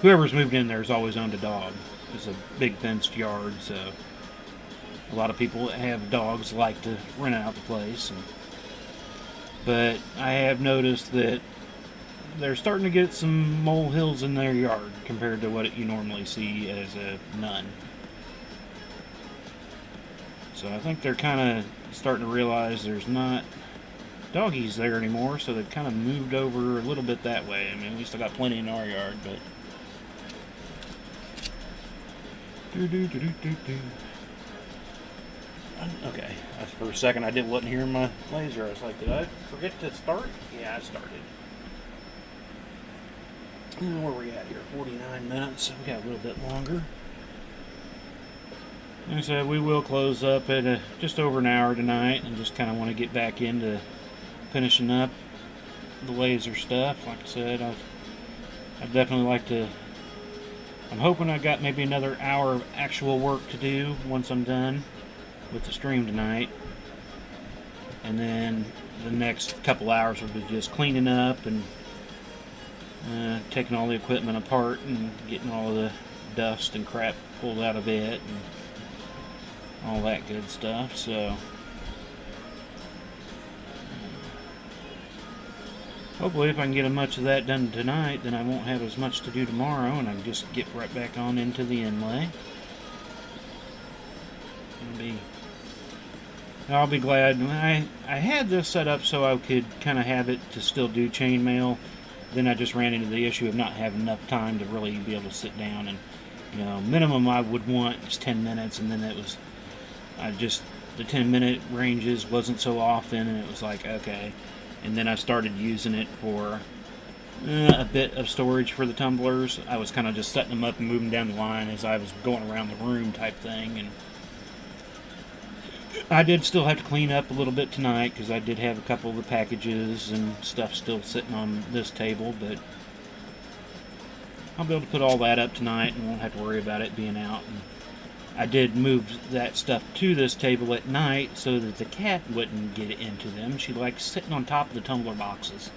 whoever's moved in there's always owned a dog. It's a big fenced yard, so a lot of people that have dogs like to rent out the place. But I have noticed that they're starting to get some molehills in their yard compared to what you normally see as a none. So I think they're kind of starting to realize there's not doggies there anymore, so they've kind of moved over a little bit that way. I mean, we still got plenty in our yard, but okay, I For a second, wasn't hearing my laser. I was like, did I forget to start? Yeah, I started. Where are we at here? 49 minutes. So we got a little bit longer. Like I said, we will close up at just over an hour tonight, and just kind of want to get back into finishing up the laser stuff. Like I said, I'd definitely like to. I'm hoping I got maybe another hour of actual work to do once I'm done with the stream tonight. And then the next couple hours will be just cleaning up and taking all the equipment apart and getting all the dust and crap pulled out of it and all that good stuff. So hopefully if I can get as much of that done tonight, then I won't have as much to do tomorrow, and I can just get right back on into the inlay. I'll be glad. I had this set up so I could kind of have it to still do chainmail. Then I just ran into the issue of not having enough time to really be able to sit down, and minimum I would want is 10 minutes, and then it was the 10-minute ranges wasn't so often, and it was like, okay. And then I started using it for a bit of storage for the tumblers. I was kind of just setting them up and moving down the line as I was going around the room type thing. And I did still have to clean up a little bit tonight because I did have a couple of the packages and stuff still sitting on this table, but I'll be able to put all that up tonight and won't have to worry about it being out. And I did move that stuff to this table at night so that the cat wouldn't get into them. She likes sitting on top of the tumbler boxes.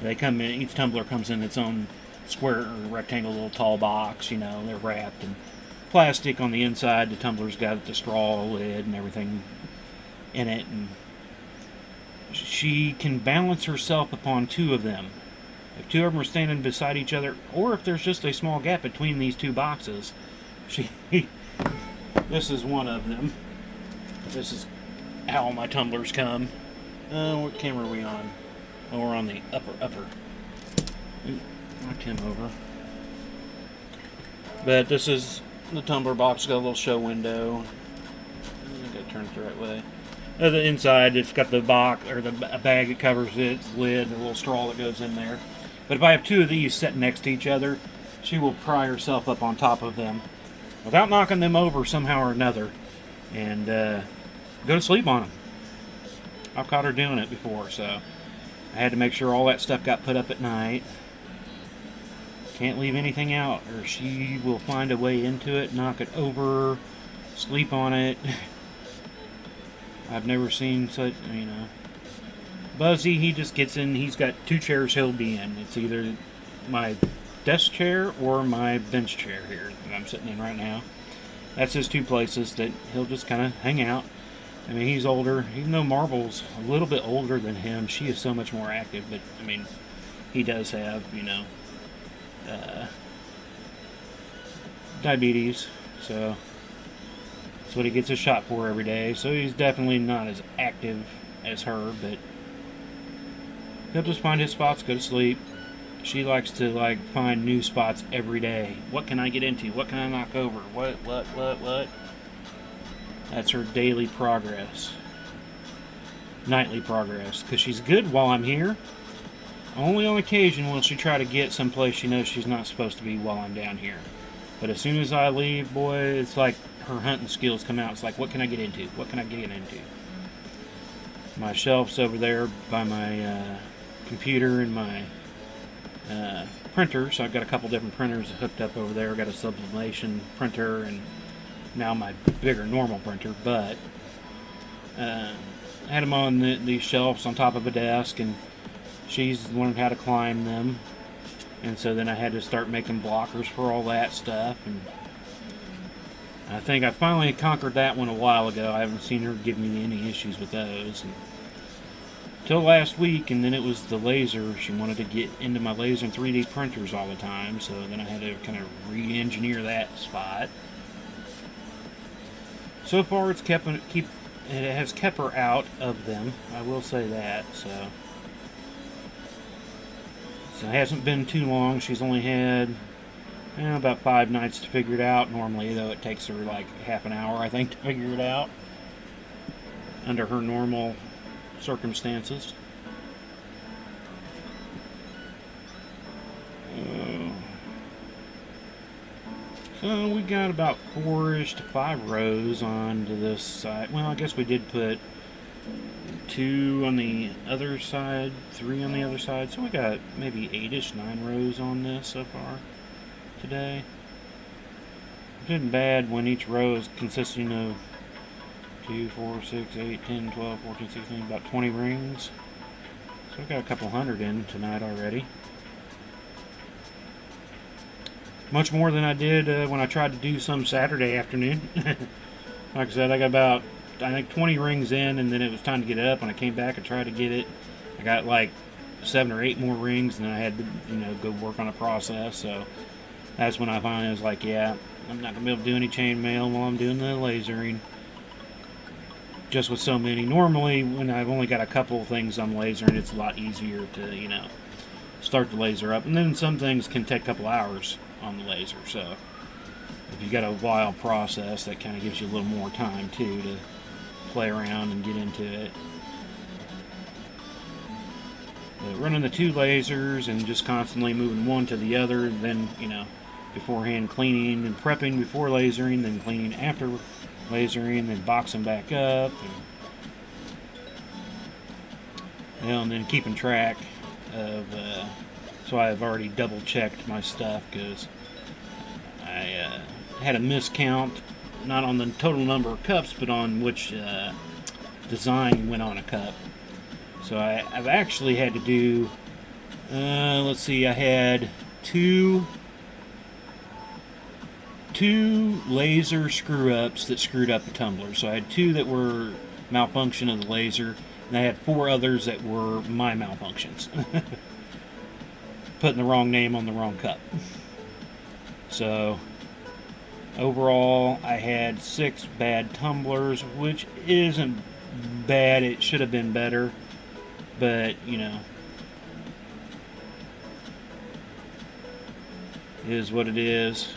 They come in, each tumbler comes in its own square or rectangle little tall box, they're wrapped in plastic on the inside. The tumbler's got the straw lid and everything in it, and she can balance herself upon two of them. If two of them are standing beside each other, or if there's just a small gap between these two boxes, this is one of them. This is how my tumblers come. What camera are we on? Oh, we're on the upper. Knocked him over. But this is the tumbler box. It's got a little show window. I gotta turn it the right way. The inside, it's got the box or a bag that covers its lid, the little straw that goes in there. But if I have two of these sitting next to each other, she will pry herself up on top of them without knocking them over somehow or another, and go to sleep on them. I've caught her doing it before, so I had to make sure all that stuff got put up at night. Can't leave anything out, or she will find a way into it, knock it over, sleep on it. I've never seen such, Buzzy, he just gets in, he's got two chairs he'll be in. It's either my desk chair or my bench chair here that I'm sitting in right now. That's his two places that he'll just kind of hang out. I mean, he's older, even though Marble's a little bit older than him. She is so much more active, but he does have, diabetes, so that's what he gets a shot for every day. So he's definitely not as active as her, but he'll just find his spots, go to sleep. She likes to find new spots every day. What can I get into? What can I knock over? What? That's her daily progress. Nightly progress. Because she's good while I'm here. Only on occasion will she try to get someplace she knows she's not supposed to be while I'm down here. But as soon as I leave, boy, it's like her hunting skills come out. It's like, what can I get into? What can I get into? My shelf's over there by my computer and my printer. So I've got a couple different printers hooked up over there. I've got a sublimation printer and now my bigger normal printer. But I had them on these shelves on top of a desk, and she's learned how to climb them, and so then I had to start making blockers for all that stuff, and I think I finally conquered that one a while ago. I haven't seen her give me any issues with those until last week, and then it was the laser. She wanted to get into my laser and 3D printers all the time, so then I had to kind of re-engineer that spot. So far it has kept her out of them, I will say that. So it hasn't been too long. She's only had about 5 nights to figure it out. Normally, though, it takes her like half an hour, I think, to figure it out. under her normal circumstances. So we got about 4-ish to 5 rows onto this side. Well, I guess we did put 2 on the other side, 3 on the other side. So we got maybe 8-ish, 9 rows on this so far today. It isn't bad when each row is consisting of 2, 4, 6, 8, 10, 12, 14, 16, about 20 rings. So we got a couple hundred in tonight already. Much more than I did when I tried to do some Saturday afternoon. Like I said, I got about, I think, 20 rings in, and then it was time to get it up. When I came back and tried to get it, I got like 7 or 8 more rings, and then I had to, go work on a process. So that's when I finally was like, yeah, I'm not going to be able to do any chainmail while I'm doing the lasering. Just with so many. Normally, when I've only got a couple of things I'm lasering, it's a lot easier to, start the laser up. And then some things can take a couple hours on the laser, so if you got a while process, that kind of gives you a little more time too to play around and get into it. But running the 2 lasers and just constantly moving one to the other, then beforehand cleaning and prepping before lasering, then cleaning after lasering, then boxing back up, and then keeping track of so I've already double checked my stuff, because I had a miscount, not on the total number of cups, but on which design went on a cup. So I've actually had to do, let's see, I had two laser screw-ups that screwed up the tumbler. So I had 2 that were malfunction of the laser, and I had 4 others that were my malfunctions. Putting the wrong name on the wrong cup. So overall, I had 6 bad tumblers, which isn't bad. It should have been better, but it is what it is.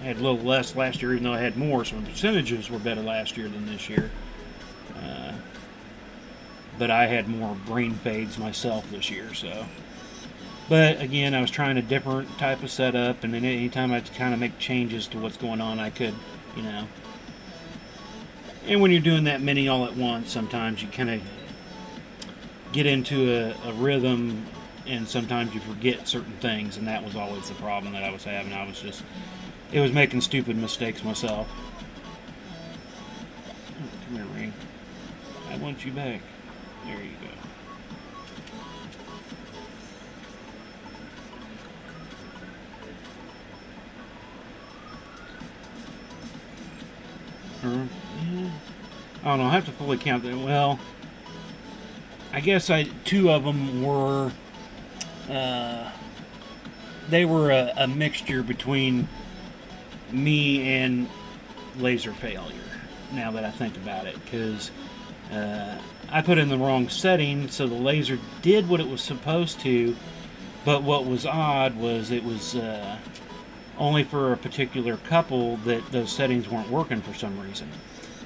I had a little less last year, even though I had more, so the percentages were better last year than this year. But I had more brain fades myself this year, so. But again, I was trying a different type of setup, and then anytime I kind of make changes to what's going on, I could, And when you're doing that many all at once, sometimes you kind of get into a rhythm, and sometimes you forget certain things, and that was always the problem that I was having. It was making stupid mistakes myself. Come here, Ring. I want you back. There you go. I don't know, I have to fully count them. Well, I guess 2 of them were, they were a mixture between me and laser failure, now that I think about it, because I put in the wrong setting, so the laser did what it was supposed to, but what was odd was it was only for a particular couple that those settings weren't working for some reason.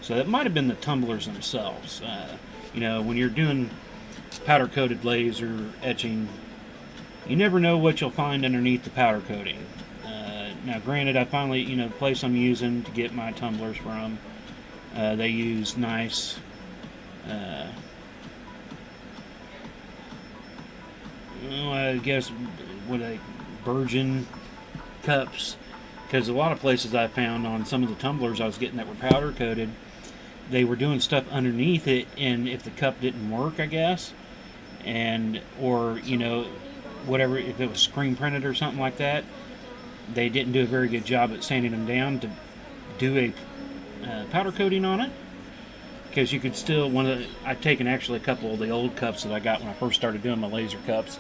So it might have been the tumblers themselves. When you're doing powder-coated laser etching, you never know what you'll find underneath the powder coating. Now, granted, I finally, the place I'm using to get my tumblers from, they use nice, I guess, virgin cups, because a lot of places I found on some of the tumblers I was getting that were powder coated, they were doing stuff underneath it, and if the cup didn't work, I guess, or whatever, if it was screen printed or something like that, they didn't do a very good job at sanding them down to do a powder coating on it, because you could still, I'd taken actually a couple of the old cups that I got when I first started doing my laser cups.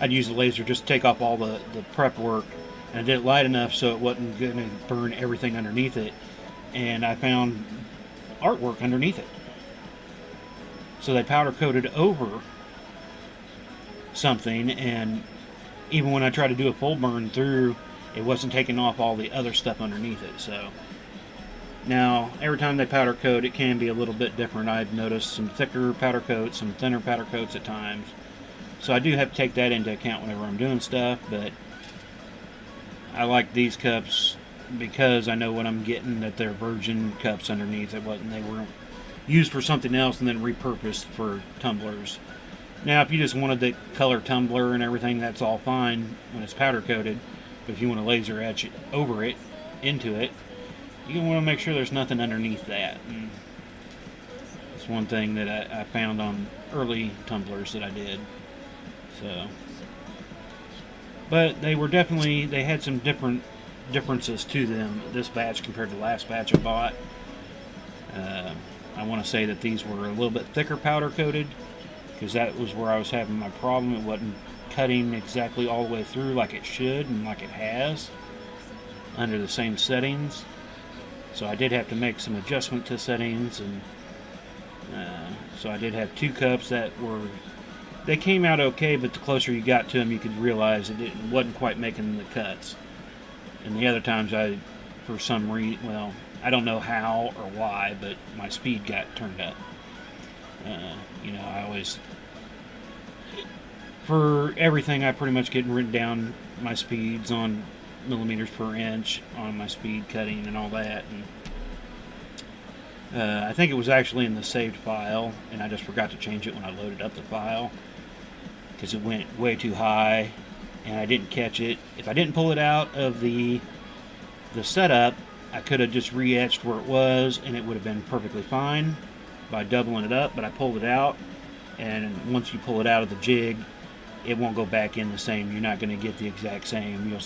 I'd use the laser just to take off all the prep work, and I did it light enough so it wasn't going to burn everything underneath it, and I found artwork underneath it. So they powder coated over something, and even when I tried to do a full burn through, it wasn't taking off all the other stuff underneath it. So Now, every time they powder coat, it can be a little bit different. I've noticed some thicker powder coats, some thinner powder coats at times. So I do have to take that into account whenever I'm doing stuff, but I like these cups because I know what I'm getting, that they're virgin cups underneath. They were used for something else and then repurposed for tumblers. Now, if you just wanted the color tumbler and everything, that's all fine when it's powder coated. But if you want to laser etch it over it, into it, you want to make sure there's nothing underneath that. And it's one thing that I found on early tumblers that I did. So, but they had some differences to them, this batch compared to the last batch I bought. I want to say that these were a little bit thicker powder coated, because that was where I was having my problem. It wasn't cutting exactly all the way through like it should and like it has under the same settings. So I did have to make some adjustment to settings, and so I did have 2 cups that they came out okay, but the closer you got to them, you could realize it wasn't quite making the cuts. And the other times, for some reason, well, I don't know how or why, but my speed got turned up. I always, for everything, I pretty much get written down my speeds on millimeters per inch on my speed cutting and all that. And I think it was actually in the saved file, and I just forgot to change it when I loaded up the file because it went way too high, and I didn't catch it. If I didn't pull it out of the setup, I could have just re-etched where it was, and it would have been perfectly fine by doubling it up. But I pulled it out, and once you pull it out of the jig, it won't go back in the same. You're not going to get the exact same. You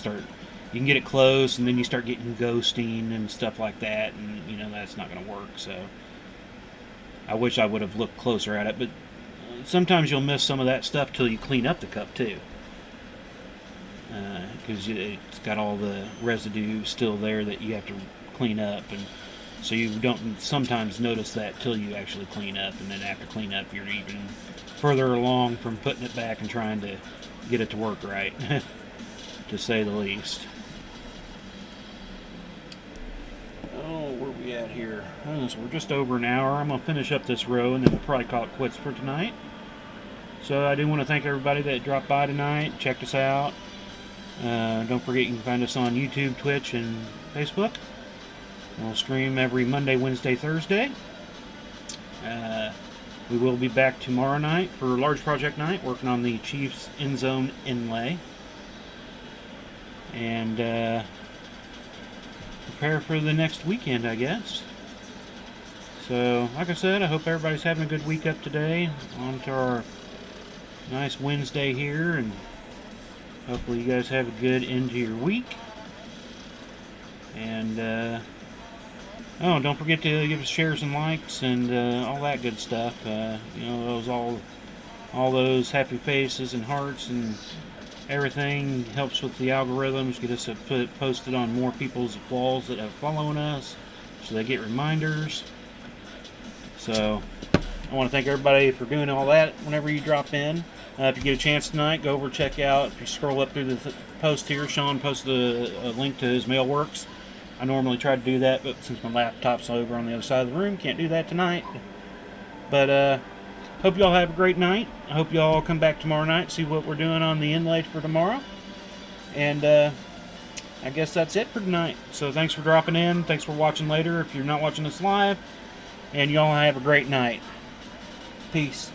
can get it close, and then you start getting ghosting and stuff like that, and that's not going to work. So I wish I would have looked closer at it, but sometimes you'll miss some of that stuff till you clean up the cup too, because it's got all the residue still there that you have to clean up, and so you don't sometimes notice that till you actually clean up, and then after clean up you're even further along from putting it back and trying to get it to work right, to say the least. Oh, where are we at here? Oh, so we're just over an hour. I'm going to finish up this row, and then we'll probably call it quits for tonight. So I do want to thank everybody that dropped by tonight, checked us out. Don't forget you can find us on YouTube, Twitch, and Facebook. We'll stream every Monday, Wednesday, Thursday. We will be back tomorrow night for Large Project Night, working on the Chiefs End Zone inlay. And prepare for the next weekend, I guess. So, like I said, I hope everybody's having a good week up today. On to our nice Wednesday here, and hopefully you guys have a good end to your week. And don't forget to give us shares and likes and all that good stuff. Those all those happy faces and hearts and everything helps with the algorithms, get us posted on more people's walls that are following us, so they get reminders. So I want to thank everybody for doing all that whenever you drop in. If you get a chance tonight, go over check out. If you scroll up through the post here, Sean posted a link to his Mailworks. I normally try to do that, but since my laptop's over on the other side of the room, can't do that tonight. But hope y'all have a great night. I hope y'all come back tomorrow night, see what we're doing on the inlay for tomorrow. And I guess that's it for tonight. So thanks for dropping in. Thanks for watching later if you're not watching this live. And y'all have a great night. Peace.